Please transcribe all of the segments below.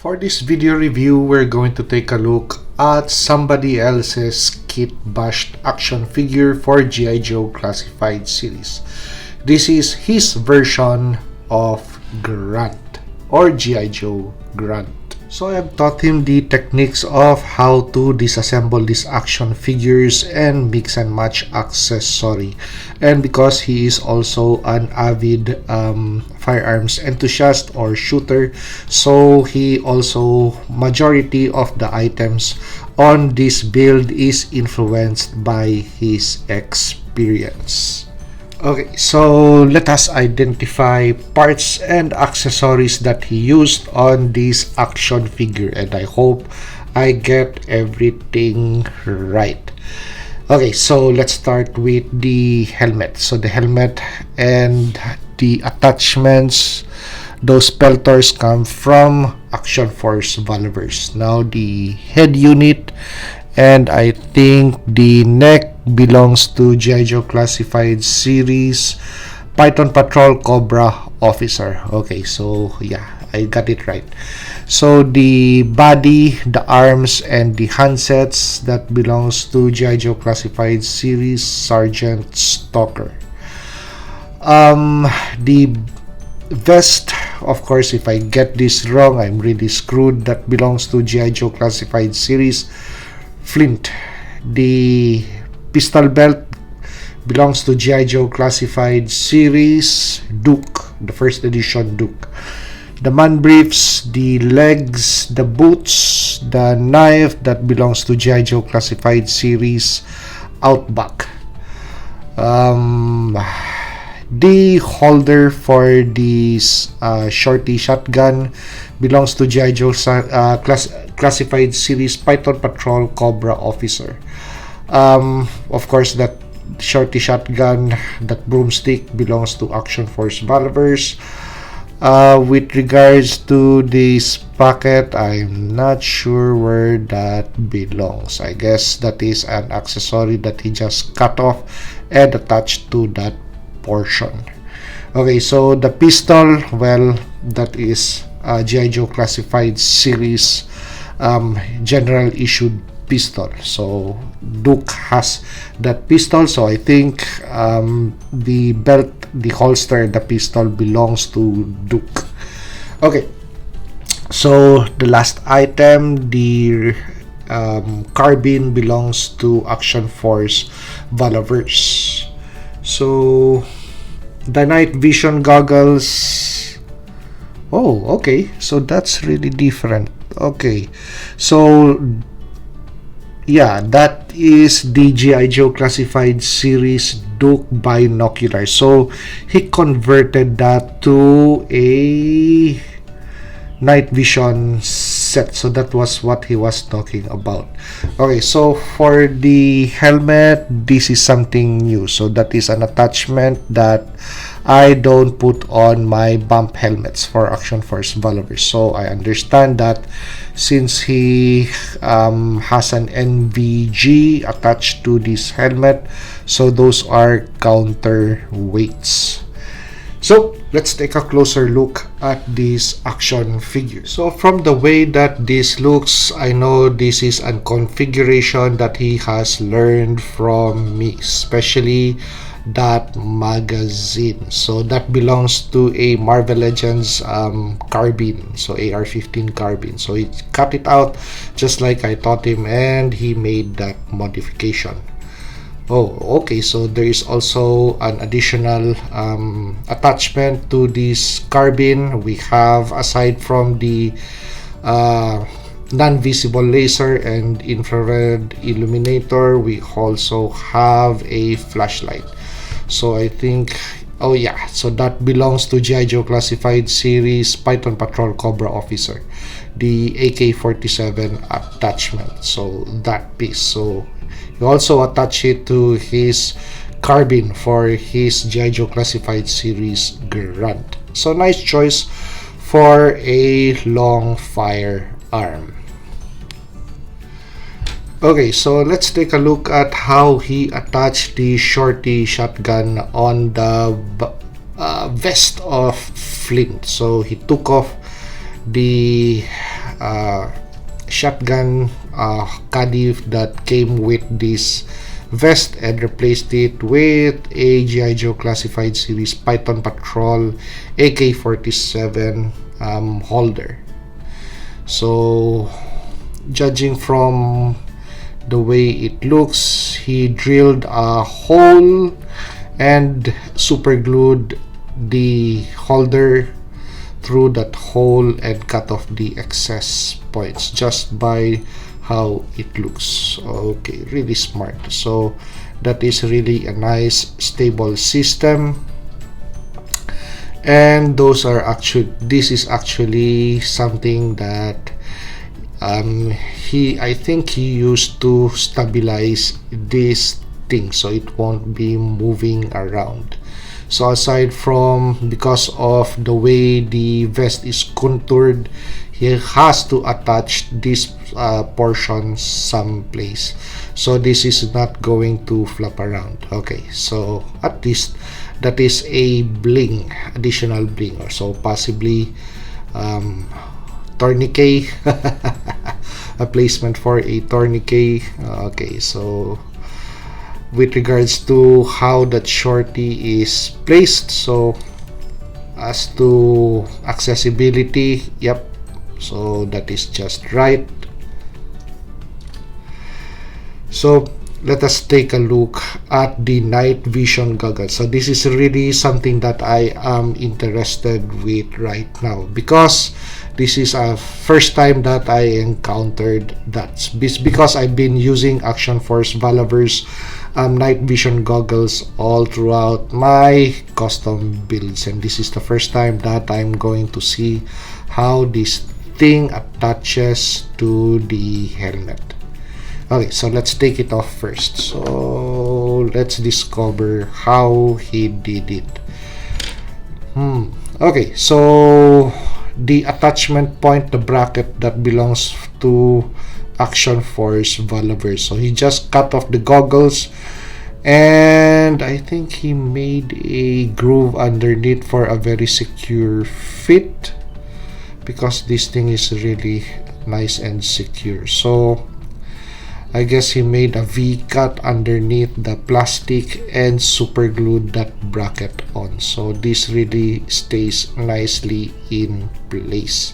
For this video review, we're going to take a look at somebody else's Kitbash action figure for G.I. Joe Classified series. This is his version of Grunt or G.I. Joe Grunt. So I have taught him the techniques of how to disassemble these action figures and mix and match accessory. And because he is also an avid firearms enthusiast or shooter, so he also majority of the items on this build is influenced by his experience. Okay, so let us identify parts and accessories that he used on this action figure, and I hope I get everything right. Okay, so let's start with the helmet. So the helmet and the attachments, those peltors come from Action Force Valvers. Now the head unit and I think the neck belongs to G.I. Joe Classified series Python Patrol Cobra Officer. Okay, so yeah, I got it right. So the body, the arms, and the handsets, that belongs to G.I. Joe Classified series Sergeant Stalker. The vest, of course, if I get this wrong, I'm really screwed. That belongs to G.I. Joe Classified series Flint. The pistol belt belongs to G.I. Joe Classified series Duke, the first edition Duke. The man briefs, the legs, the boots, the knife, that belongs to G.I. Joe Classified series Outback. The holder for this shorty shotgun belongs to G.I. Joe Classified series Python Patrol Cobra Officer. Of course, that shorty shotgun, that broomstick, belongs to Action Force Valvers. With regards to this pocket, I'm not sure where that belongs. I guess that is an accessory that he just cut off and attached to that portion. Okay, so the pistol, well, that is G.I. Joe Classified series general issued pistol. So Duke has that pistol, so I think the belt, the holster, the pistol belongs to Duke. Okay, so the last item, the carbine, belongs to Action Force Valvers. So the night vision goggles, oh, okay, so that's really different. Okay, so yeah, that is the G.I. Joe Classified series Duke binocular. So he converted that to a night vision set. So that was what he was talking about. Okay, so for the helmet, this is something new. So that is an attachment that I don't put on my bump helmets for Action Force Valvers. So I understand that since he has an NVG attached to this helmet, so those are counterweights. So let's take a closer look at this action figure. So from the way that this looks, I know this is a configuration that he has learned from me, especially that magazine. So that belongs to a Marvel Legends carbine, so AR-15 carbine. So he cut it out just like I taught him, and he made that modification. Oh, okay, so there is also an additional attachment to this carbine. We have, aside from the non-visible laser and infrared illuminator, we also have a flashlight. So I think, oh yeah, so that belongs to G.I. Joe Classified series Python Patrol Cobra Officer, the AK-47 attachment. So that piece, so he also attach it to his carbine for his G.I. Joe Classified series Grunt. So nice choice for a long firearm. Okay, so let's take a look at how he attached the shorty shotgun on the vest of Flint. So he took off the shotgun caddy that came with this vest and replaced it with a G.I. Joe Classified Series Python Patrol AK-47 holder. So judging from the way it looks, he drilled a hole and super glued the holder through that hole and cut off the excess points just by how it looks. Okay, really smart. So that is really a nice stable system, and this is actually something that I think he used to stabilize this thing so it won't be moving around. So aside from, because of the way the vest is contoured, he has to attach this portion someplace, so this is not going to flap around. Okay, so at least that is a bling, additional bling, or so possibly tourniquet, a placement for a tourniquet. Okay, so with regards to how that shorty is placed, so as to accessibility, yep, so that is just right. So let us take a look at the night vision goggles. So this is really something that I am interested with right now, because this is a first time that I encountered that, because I've been using Action Force Valaver's night vision goggles all throughout my custom builds, and this is the first time that I'm going to see how this thing attaches to the helmet. Okay, so let's take it off first. So let's discover how he did it. Okay, so the attachment point, the bracket that belongs to Action Force Valaver. So he just cut off the goggles, and I think he made a groove underneath for a very secure fit, because this thing is really nice and secure. So I guess he made a V-cut underneath the plastic and super glued that bracket on, so this really stays nicely in place.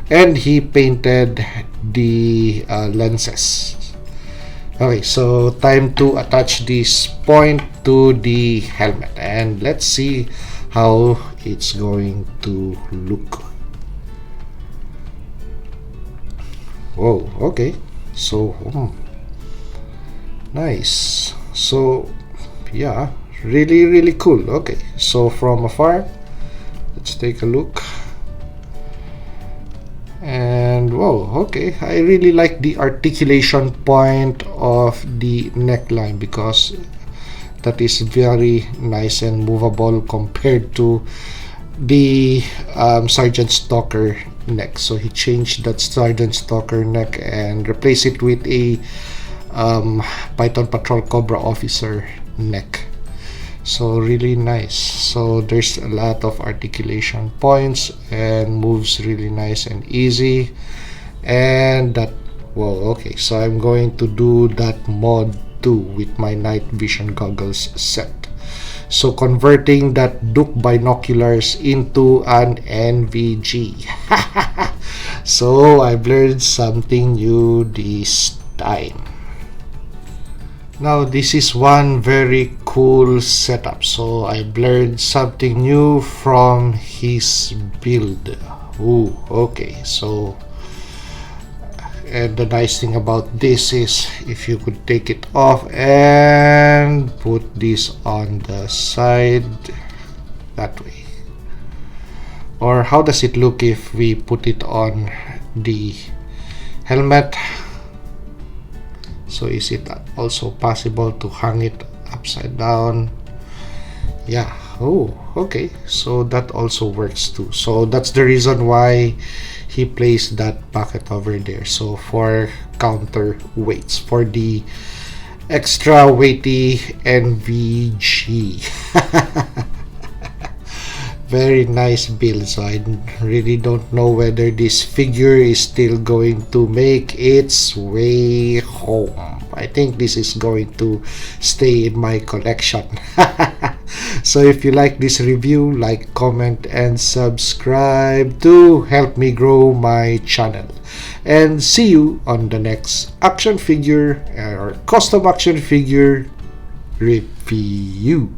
And he painted the lenses. Okay, so time to attach this point to the helmet, and let's see how it's going to look. Whoa, okay, so nice. So yeah, really cool. Okay, so from afar, let's take a look. And whoa, okay, I really like the articulation point of the neckline, because that is very nice and movable compared to the Sergeant Stalker neck. So he changed that Sergeant Stalker neck and replaced it with a Python Patrol Cobra Officer neck. So really nice. So there's a lot of articulation points and moves really nice and easy. And that, whoa, okay, so I'm going to do that mod too with my night vision goggles set. So converting that Duke binoculars into an NVG. So I've learned something new this time. Now this is one very cool setup. So I've learned something new from his build. Ooh, okay, so and the nice thing about this is if you could take it off and put this on the side that way. Or how does it look if we put it on the helmet? So is it also possible to hang it upside down? Yeah. Oh, okay, so that also works too. So that's the reason why he placed that bucket over there, so for counter weights, for the extra weighty NVG. very nice build, so I really don't know whether this figure is still going to make its way home. I think this is going to stay in my collection. So if you like this review, like, comment, and subscribe to help me grow my channel. And see you on the next action figure or custom action figure review.